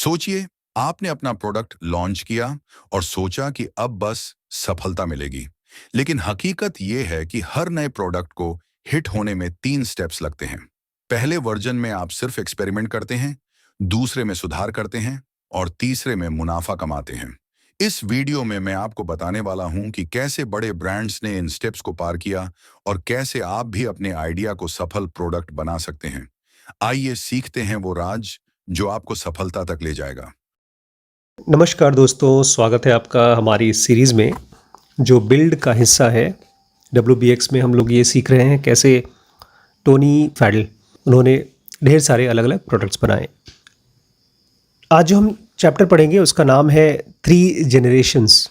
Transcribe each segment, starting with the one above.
सोचिए, आपने अपना प्रोडक्ट लॉन्च किया और सोचा कि अब बस सफलता मिलेगी। लेकिन हकीकत यह है कि हर नए प्रोडक्ट को हिट होने में 3 स्टेप्स लगते हैं। पहले वर्जन में आप सिर्फ एक्सपेरिमेंट करते हैं, दूसरे में सुधार करते हैं और तीसरे में मुनाफा कमाते हैं। इस वीडियो में मैं आपको बताने वाला हूं कि कैसे बड़े ब्रांड्स ने इन स्टेप्स को पार किया और कैसे आप भी अपने आइडिया को सफल प्रोडक्ट बना सकते हैं। आइए सीखते हैं वो राज जो आपको सफलता तक ले जाएगा। नमस्कार दोस्तों, स्वागत है आपका हमारी इस सीरीज़ में जो बिल्ड का हिस्सा है। WBX में हम लोग ये सीख रहे हैं कैसे टोनी फैडल उन्होंने ढेर सारे अलग अलग प्रोडक्ट्स बनाए। आज जो हम चैप्टर पढ़ेंगे उसका नाम है 3 जनरेशंस।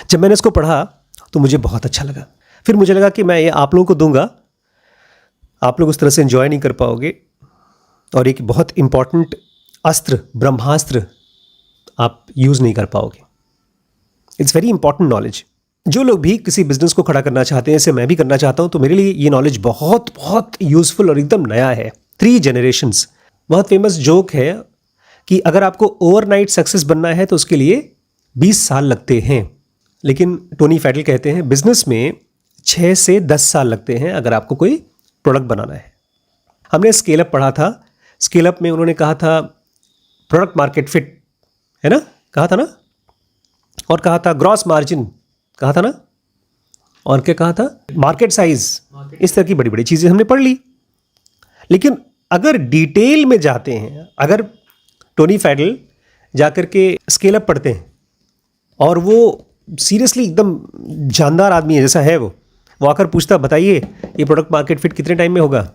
जब मैंने इसको पढ़ा तो मुझे बहुत अच्छा लगा। फिर मुझे लगा कि मैं ये आप लोगों को दूंगा, आप लोग उस तरह से एंजॉय नहीं कर पाओगे और एक बहुत इम्पॉर्टेंट अस्त्र, ब्रह्मास्त्र आप यूज़ नहीं कर पाओगे। It's very important knowledge. जो लोग भी किसी बिजनेस को खड़ा करना चाहते हैं, जैसे मैं भी करना चाहता हूं, तो मेरे लिए ये नॉलेज बहुत बहुत यूज़फुल और एकदम नया है। 3 जनरेशंस बहुत फेमस जोक है कि अगर आपको ओवरनाइट सक्सेस बनना है तो उसके लिए 20 साल लगते हैं, लेकिन टोनी फैडल कहते हैं बिजनेस में 6 से 10 साल लगते हैं अगर आपको कोई प्रोडक्ट बनाना है। हमने स्केल अप पढ़ा था। स्केल अप में उन्होंने कहा था प्रोडक्ट मार्केट फिट, है ना, कहा था ना, और कहा था ग्रॉस मार्जिन, कहा था ना, और क्या कहा था, मार्केट साइज। इस तरह की बड़ी बड़ी चीज़ें हमने पढ़ ली। लेकिन अगर डिटेल में जाते हैं, अगर टोनी फैडल जाकर के स्केल अप पढ़ते हैं और वो सीरियसली एकदम जानदार आदमी है जैसा है, वो आकर पूछता बताइए ये प्रोडक्ट मार्केट फिट कितने टाइम में होगा,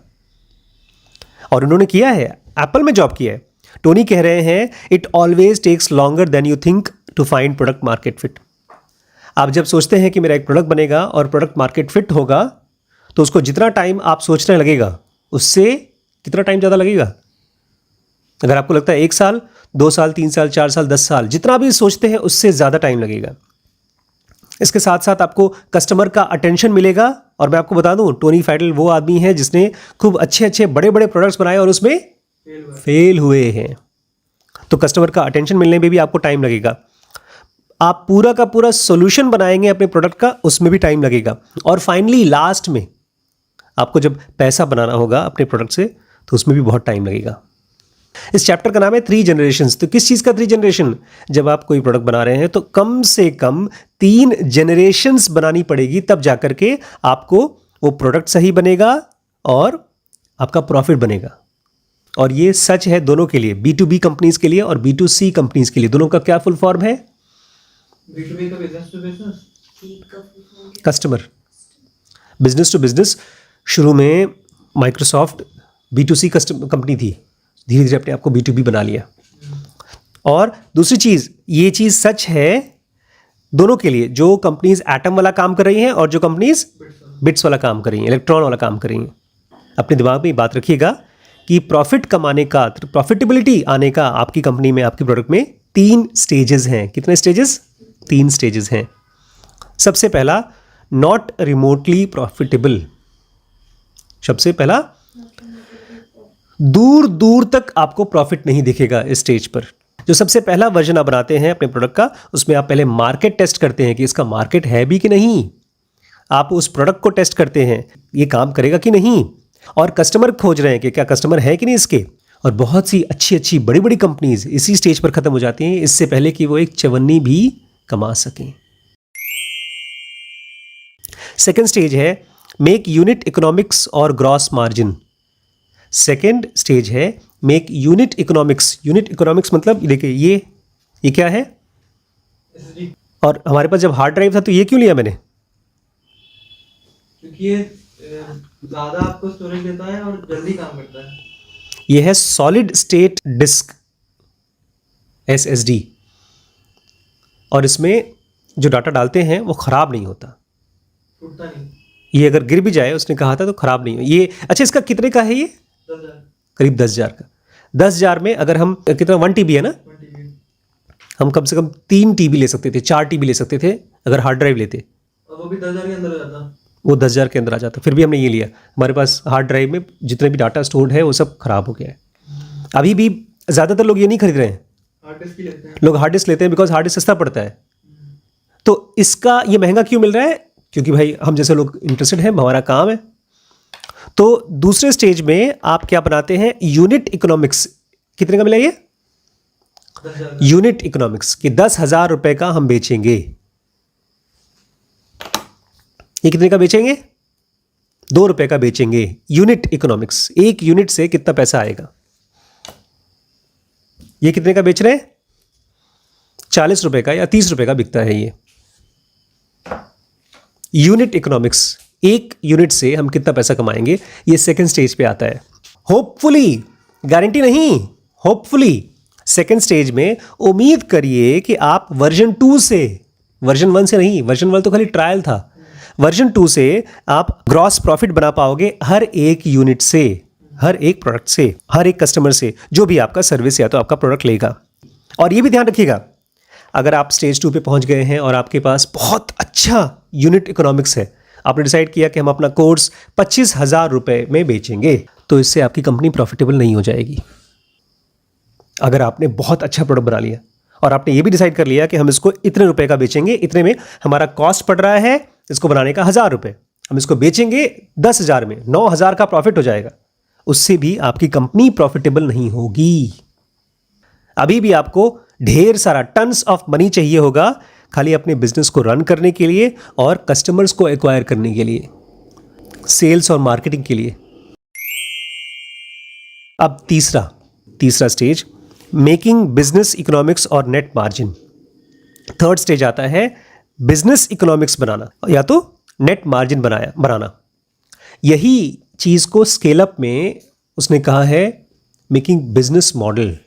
और उन्होंने किया है, एप्पल में जॉब किया है। टोनी कह रहे हैं it always takes longer than you think to find product market fit. आप जब सोचते हैं कि मेरा एक प्रोडक्ट बनेगा और प्रोडक्ट मार्केट फिट होगा, तो उसको जितना टाइम आप सोचने लगेगा उससे कितना टाइम ज़्यादा लगेगा। अगर आपको लगता है 1 साल, 2 साल, 3 साल, 4 साल, 10 साल, जितना भी सोचते हैं उससे ज़्यादा टाइम लगेगा। इसके साथ साथ आपको कस्टमर का अटेंशन मिलेगा। और मैं आपको बता दूं, टोनी फैडल वो आदमी है जिसने खूब अच्छे अच्छे बड़े बड़े प्रोडक्ट्स बनाए और उसमें फेल हुए हैं। तो कस्टमर का अटेंशन मिलने में भी आपको टाइम लगेगा। आप पूरा का पूरा सॉल्यूशन बनाएंगे अपने प्रोडक्ट का, उसमें भी टाइम लगेगा। और फाइनली लास्ट में आपको जब पैसा बनाना होगा अपने प्रोडक्ट से, तो उसमें भी बहुत टाइम लगेगा। इस चैप्टर का नाम है 3 जनरेशंस। तो किस चीज़ का 3 जनरेशन? जब आप कोई प्रोडक्ट बना रहे हैं तो कम से कम 3 जनरेशंस बनानी पड़ेगी, तब जाकर के आपको वो प्रोडक्ट सही बनेगा और आपका प्रॉफिट बनेगा। और ये सच है दोनों के लिए, B2B कंपनीज के लिए और B2C कंपनीज के लिए। दोनों का क्या फुल फॉर्म है? B2B का business to business, customer, business to business. शुरू में माइक्रोसॉफ्ट B2C कस्टमर कंपनी थी, धीरे धीरे अपने आप को B2B बना लिया। और दूसरी चीज़, ये चीज़ सच है दोनों के लिए, जो कंपनीज एटम वाला काम कर रही हैं और जो कंपनीज बिट्स वाला काम कर रही हैं, इलेक्ट्रॉन वाला काम कर रही हैं। अपने दिमाग में ये बात रखिएगा कि प्रॉफिट कमाने का, प्रॉफिटेबिलिटी आने का आपकी कंपनी में, आपकी प्रोडक्ट में 3 स्टेजेस हैं। कितने स्टेजेस? 3 स्टेजेस हैं। सबसे पहला, नॉट रिमोटली प्रॉफिटेबल। सबसे पहला, दूर दूर तक आपको प्रॉफिट नहीं दिखेगा इस स्टेज पर। जो सबसे पहला वर्जन आप बनाते हैं अपने प्रोडक्ट का, उसमें आप पहले मार्केट टेस्ट करते हैं कि इसका मार्केट है भी कि नहीं। आप उस प्रोडक्ट को टेस्ट करते हैं, ये काम करेगा कि नहीं, और कस्टमर खोज रहे हैं कि क्या कस्टमर है कि नहीं इसके। और बहुत सी अच्छी अच्छी बड़ी बड़ी कंपनीज इसी स्टेज पर खत्म हो जाती हैं, इससे पहले कि वो एक चवन्नी भी कमा सकें। सेकेंड स्टेज है मेक यूनिट इकोनॉमिक्स और ग्रॉस मार्जिन। सेकेंड स्टेज है make unit economics. Unit economics मतलब देखिए ये क्या है? SSD, और हमारे पास जब हार्ड ड्राइव था तो ये क्यों लिया मैंने? क्योंकि ये ज़्यादा आपको स्टोरेज देता है और जल्दी काम करता है। ये है सॉलिड स्टेट डिस्क, SSD। और इसमें जो डाटा डालते हैं वो ख़राब नहीं होता, टूटता नहीं। ये अगर गिर भी जाए, उसने कहा था, तो ख़राब नहीं हो ये। अच्छा, इसका कितने का है ये? 10,000, करीब 10,000 का। 10,000 में अगर हम, कितना, 1 TB है ना, 1 TB, हम कम से कम 3 TB ले सकते थे, 4 TB ले सकते थे अगर हार्ड ड्राइव लेते। और वो भी 10,000 के अंदर हो जाता। वो 10,000 के अंदर आ जाता। फिर भी हमने ये लिया। हमारे पास हार्ड ड्राइव में जितने भी डाटा स्टोर्ड है वो सब खराब हो गया है। अभी भी ज़्यादातर लोग ये नहीं खरीद रहे हैं, हार्ड डिस्क ही लेते हैं। लोग हार्ड डिस्क लेते हैं बिकॉज हार्ड डिस्क सस्ता पड़ता है। तो इसका ये महंगा क्यों मिल रहा है? क्योंकि भाई हम जैसे लोग इंटरेस्टेड हैं, हमारा काम है। तो दूसरे स्टेज में आप क्या बनाते हैं? Unit economics. कितने का मिला ये? 10,000 यूनिट इकोनॉमिक्स कि 10,000 रुपए का हम बेचेंगे। ये कितने का बेचेंगे? 2 रुपए का बेचेंगे। यूनिट इकोनॉमिक्स, एक यूनिट से कितना पैसा आएगा। ये कितने का बेच रहे हैं? 40 रुपए का या 30 रुपए का बिकता है ये। यूनिट इकोनॉमिक्स, एक यूनिट से हम कितना पैसा कमाएंगे, ये सेकंड स्टेज पे आता है। होपफुली, गारंटी नहीं, होपफुली सेकंड स्टेज में उम्मीद करिए कि आप वर्जन 2 से, वर्जन 1 से नहीं, वर्जन 1 तो खाली ट्रायल था, वर्जन 2 से आप ग्रॉस प्रॉफिट बना पाओगे हर एक यूनिट से, हर एक प्रोडक्ट से, हर एक कस्टमर से, जो भी आपका सर्विस या तो आपका प्रोडक्ट लेगा। और ये भी ध्यान रखिएगा, अगर आप स्टेज 2 पे पहुंच गए हैं और आपके पास बहुत अच्छा यूनिट इकोनॉमिक्स है, आपने डिसाइड किया कि हम अपना कोर्स 25,000 रुपए में बेचेंगे, तो इससे आपकी कंपनी प्रॉफिटेबल नहीं हो जाएगी। अगर आपने बहुत अच्छा प्रोडक्ट बना लिया और आपने ये भी डिसाइड कर लिया कि हम इसको इतने रुपए का बेचेंगे, इतने में हमारा कॉस्ट पड़ रहा है इसको बनाने का 1,000 रुपए, हम इसको बेचेंगे 10,000 में, 9,000 का प्रॉफिट हो जाएगा, उससे भी आपकी कंपनी प्रॉफिटेबल नहीं होगी। अभी भी आपको ढेर सारा टन्स ऑफ मनी चाहिए होगा खाली अपने बिजनेस को रन करने के लिए और कस्टमर्स को एक्वायर करने के लिए, सेल्स और मार्केटिंग के लिए। अब तीसरा स्टेज, मेकिंग बिजनेस इकोनॉमिक्स और नेट मार्जिन। थर्ड स्टेज आता है बिजनेस इकोनॉमिक्स बनाना या तो नेट मार्जिन बनाना। यही चीज को स्केल अप में उसने कहा है making business model.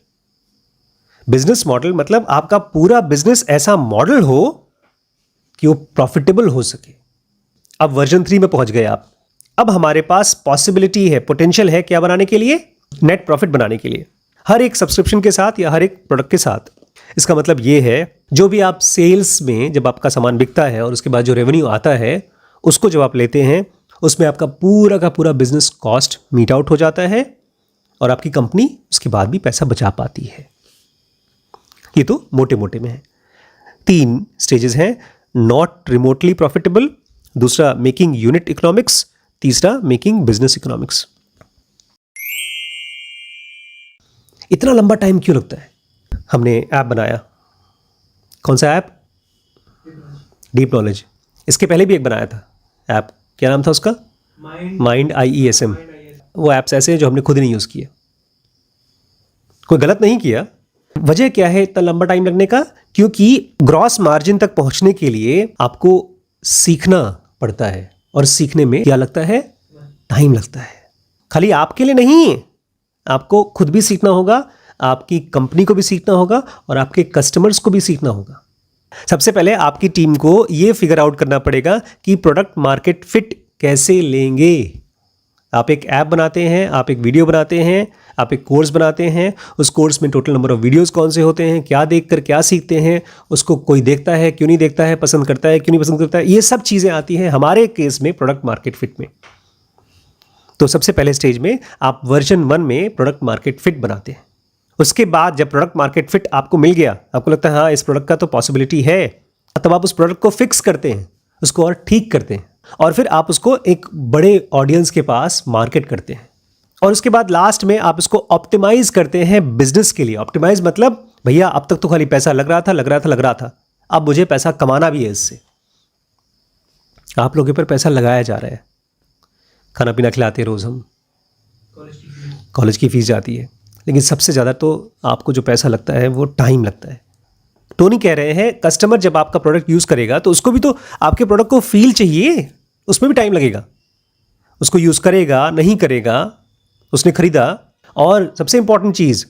Business model मतलब आपका पूरा बिजनेस ऐसा मॉडल हो कि वो प्रॉफिटेबल हो सके। अब वर्जन 3 में पहुंच गए आप। अब हमारे पास पॉसिबिलिटी है, पोटेंशियल है क्या बनाने के लिए? नेट प्रॉफिट बनाने के लिए, हर एक सब्सक्रिप्शन के साथ या हर एक प्रोडक्ट के साथ। इसका मतलब ये है जो भी आप सेल्स में, जब आपका सामान बिकता है और उसके बाद जो रेवेन्यू आता है उसको जब आप लेते हैं, उसमें आपका पूरा का पूरा बिजनेस कॉस्ट मीट आउट हो जाता है और आपकी कंपनी उसके बाद भी पैसा बचा पाती है। ये तो मोटे मोटे में है। 3 स्टेजेस हैं, नॉट रिमोटली प्रॉफिटेबल, दूसरा मेकिंग यूनिट इकोनॉमिक्स, तीसरा मेकिंग बिजनेस इकोनॉमिक्स। इतना लंबा टाइम क्यों लगता है? हमने ऐप बनाया, कौन सा ऐप? Deep knowledge. इसके पहले भी एक बनाया था ऐप, क्या नाम था उसका? Mind IESM। वो ऐप्स ऐसे हैं जो हमने खुद नहीं यूज़ किए। कोई गलत नहीं किया। वजह क्या है इतना लंबा टाइम लगने का? क्योंकि ग्रॉस मार्जिन तक पहुंचने के लिए आपको सीखना पड़ता है और सीखने में क्या लगता है? टाइम लगता है। खाली आपके लिए नहीं, आपको खुद भी सीखना होगा, आपकी कंपनी को भी सीखना होगा और आपके कस्टमर्स को भी सीखना होगा। सबसे पहले आपकी टीम को यह फिगर आउट करना पड़ेगा कि प्रोडक्ट मार्केट फिट कैसे लेंगे। आप एक ऐप बनाते हैं, आप एक वीडियो बनाते हैं, आप एक कोर्स बनाते हैं, उस कोर्स में टोटल नंबर ऑफ वीडियोस कौन से होते हैं, क्या देखकर क्या सीखते हैं, उसको कोई देखता है क्यों नहीं देखता है, पसंद करता है क्यों नहीं पसंद करता है, ये सब चीज़ें आती हैं हमारे केस में प्रोडक्ट मार्केट फिट में। तो सबसे पहले स्टेज में आप वर्जन 1 में प्रोडक्ट मार्केट फिट बनाते हैं। उसके बाद जब प्रोडक्ट मार्केट फिट आपको मिल गया, आपको लगता है हाँ इस प्रोडक्ट का तो पॉसिबिलिटी है, तब आप उस प्रोडक्ट को फिक्स करते हैं, उसको और ठीक करते हैं और फिर आप उसको एक बड़े ऑडियंस के पास मार्केट करते हैं। और उसके बाद लास्ट में आप इसको ऑप्टिमाइज करते हैं बिजनेस के लिए। ऑप्टिमाइज मतलब भैया अब तक तो खाली पैसा लग रहा था, अब मुझे पैसा कमाना भी है इससे। आप लोगों पर पैसा लगाया जा रहा है, खाना पीना खिलाते हैं रोज़ हम, कॉलेज की फीस जाती है, लेकिन सबसे ज़्यादा तो आपको जो पैसा लगता है वो टाइम लगता है। टोनी कह रहे हैं कस्टमर जब आपका प्रोडक्ट यूज़ करेगा तो उसको भी तो आपके प्रोडक्ट को फील चाहिए, उसमें भी टाइम लगेगा। उसको यूज़ करेगा नहीं करेगा, उसने खरीदा। और सबसे इंपॉर्टेंट चीज़,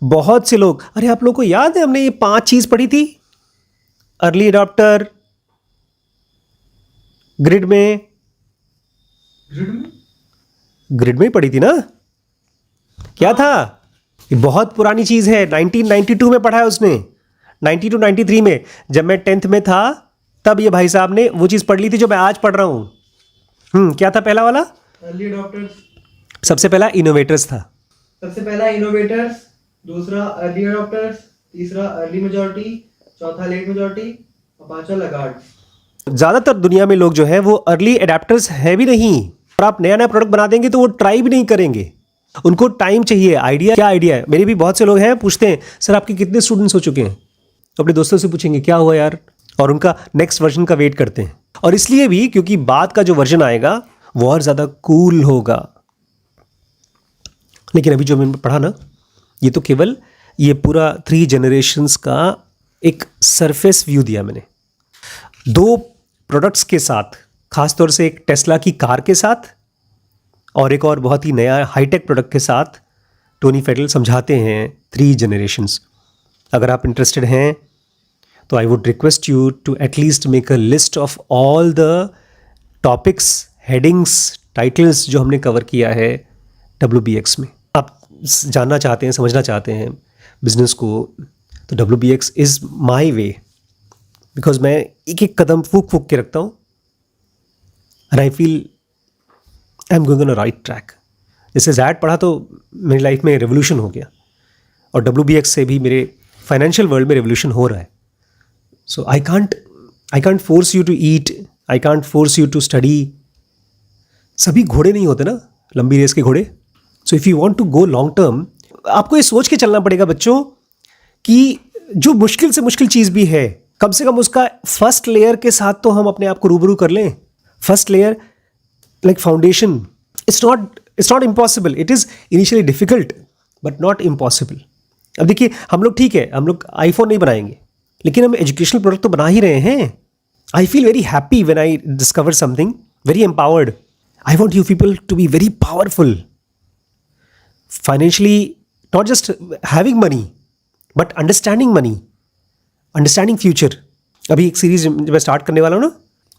बहुत से लोग, अरे आप लोगों को याद है हमने ये 5 चीज़ पढ़ी थी अर्ली अडॉप्टर, ग्रिड में ही पढ़ी थी ना? क्या था? ये बहुत पुरानी चीज़ है, 1992 में पढ़ा है उसने, 92-93 में। जब मैं 10th में था तब ये भाई साहब ने वो चीज़ पढ़ ली थी जो मैं आज पढ़ रहा हूँ। क्या था पहला वाला? Early adopters. सबसे पहला इनोवेटर्स था। सबसे पहला इनोवेटर्स, दूसरा अर्ली अडॉप्टर्स, तीसरा अर्ली मेजॉरिटी, चौथा लेट मेजॉरिटी और पांचवा लगार्ड। ज़्यादातर दुनिया में लोग जो है वो अर्ली एडेप्टर्स है भी नहीं, और आप नया नया प्रोडक्ट बना देंगे तो वो ट्राई भी नहीं करेंगे, उनको टाइम चाहिए। आइडिया क्या आइडिया है, मेरे भी बहुत से लोग हैं पूछते हैं सर आपके कितने स्टूडेंट्स हो चुके हैं, तो अपने दोस्तों से पूछेंगे क्या हुआ यार, और उनका नेक्स्ट वर्जन का वेट करते हैं। और इसलिए भी क्योंकि बाद का जो वर्जन आएगा वो और ज़्यादा कूल होगा। लेकिन अभी जो मैंने पढ़ा ना, ये तो केवल ये पूरा 3 जनरेशन्स का एक सरफेस व्यू दिया मैंने, 2 प्रोडक्ट्स के साथ, खासतौर से एक टेस्ला की कार के साथ और एक और बहुत ही नया हाईटेक प्रोडक्ट के साथ टोनी फेडल समझाते हैं 3 जनरेशन्स। अगर आप इंटरेस्टेड हैं तो I would request you to at least make a list of all the topics, headings, titles जो हमने कवर किया है WBX में। आप जानना चाहते हैं, समझना चाहते हैं बिजनेस को, तो WBX is my way, because मैं एक एक कदम फूक फूक के रखता हूँ and I feel I am going on a right track. जैसे जैड पढ़ा तो मेरी लाइफ में रेवोल्यूशन हो गया, और WBX से भी मेरे फाइनेंशियल वर्ल्ड में रेवोल्यूशन हो रहा है। So I can't force you to eat, I can't force you to study. सभी घोड़े नहीं होते ना, लंबी रेस के घोड़े। So if you want to go long term, आपको ये सोच के चलना पड़ेगा बच्चों कि जो मुश्किल से मुश्किल चीज़ भी है, कम से कम उसका फर्स्ट लेयर के साथ तो हम अपने आप को रूबरू कर लें। First layer like foundation, it's not impossible, it is initially difficult but not impossible. अब देखिए हम लोग ठीक है, हम लोग आईफोन नहीं बनाएंगे, लेकिन हम एजुकेशनल प्रोडक्ट तो बना ही रहे हैं। I feel very happy when I discover something, very empowered. I want you people to be very powerful financially, not just having money, but understanding money, understanding future. अभी एक सीरीज जब मैं start करने वाला हूँ ना,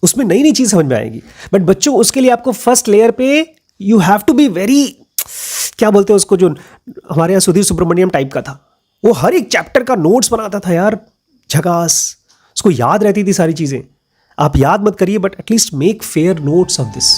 उसमें नई नई चीज़ समझ में आएगी। बट बच्चों उसके लिए आपको फर्स्ट लेयर पे you have to be very, क्या बोलते हैं उसको, जो हमारे यहाँ सुधीर सुब्रमण्यम टाइप का था, वो हर एक चैप्टर का नोट्स बनाता था यार, झकास, उसको याद रहती थी सारी चीज़ें। आप याद मत करिए but at least make fair notes of this.